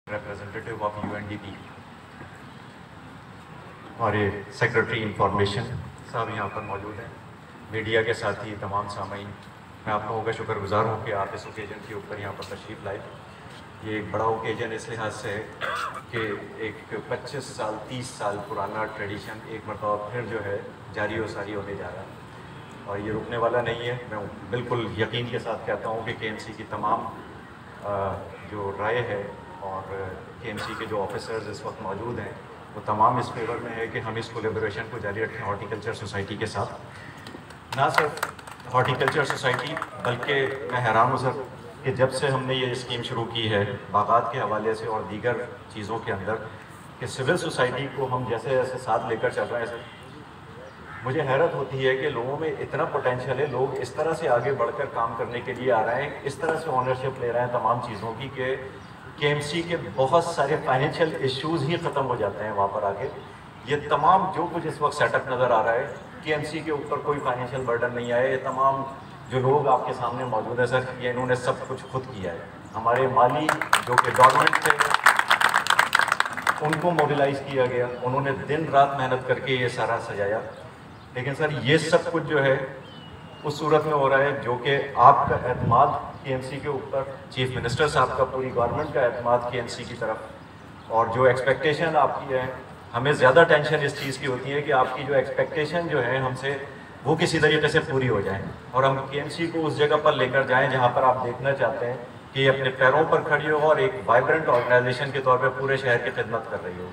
representative of UNDP और ये secretary information साहब यहाँ पर मौजूद हैं, मीडिया के साथ ही तमाम सामीन, मैं आप लोगों का शुक्रगुजार हूँ कि आप इस ओकेजन के ऊपर यहाँ पर तशरीफ़ लाए। ये एक बड़ा ओकेजन इस लिहाज से है कि एक 25 साल 30 साल पुराना ट्रेडिशन एक मरतबा फिर जो है जारी व सारी होने जा रहा है और ये रुकने वाला नहीं है। मैं बिल्कुल यकीन के साथ कहता हूँ कि KMC की तमाम जो राय है और KMC के जो ऑफिसर्स इस वक्त मौजूद हैं वो तमाम इस फेवर में है कि हम इस कोलेबोरेशन को जारी रखें हॉर्टिकल्चर सोसाइटी के साथ। ना सिर्फ हॉर्टिकल्चर सोसाइटी बल्कि मैं हैरान हूँ सर कि जब से हमने ये स्कीम शुरू की है बागात के हवाले से और दीगर चीज़ों के अंदर कि सिविल सोसाइटी को हम जैसे जैसे साथ लेकर चल रहे हैं सर, मुझे हैरत होती है कि लोगों में इतना पोटेंशियल है, लोग इस तरह से आगे बढ़कर काम करने के लिए आ रहे हैं, इस तरह से ओनरशिप ले रहे हैं तमाम चीज़ों की कि KMC के बहुत सारे फाइनेंशियल इश्यूज़ ही ख़त्म हो जाते हैं वहाँ पर आके। ये तमाम जो कुछ इस वक्त सेटअप नज़र आ रहा है KMC के ऊपर कोई फाइनेंशियल बर्डन नहीं आया। ये तमाम जो लोग आपके सामने मौजूद है सर, ये इन्होंने सब कुछ खुद किया है। हमारे माली जो कि गवर्नमेंट थे उनको मोबिलाइज़ किया गया, उन्होंने दिन रात मेहनत करके ये सारा सजाया। लेकिन सर ये सब कुछ जो है उस सूरत में हो रहा है जो कि आपका एतमाद KMC के ऊपर, चीफ मिनिस्टर साहब का, पूरी गवर्नमेंट का एतमाद KMC की तरफ और जो एक्सपेक्टेशन आपकी है, हमें ज़्यादा टेंशन इस चीज़ की होती है कि आपकी जो एक्सपेक्टेशन जो है हमसे वो किसी तरीके से पूरी हो जाए और हम KMC को उस जगह पर लेकर जाएं जहां पर आप देखना चाहते हैं कि ये अपने पैरों पर खड़ी हो और एक वाइब्रेंट ऑर्गेनाइजेशन के तौर पर पूरे शहर की खिदमत कर रही हो।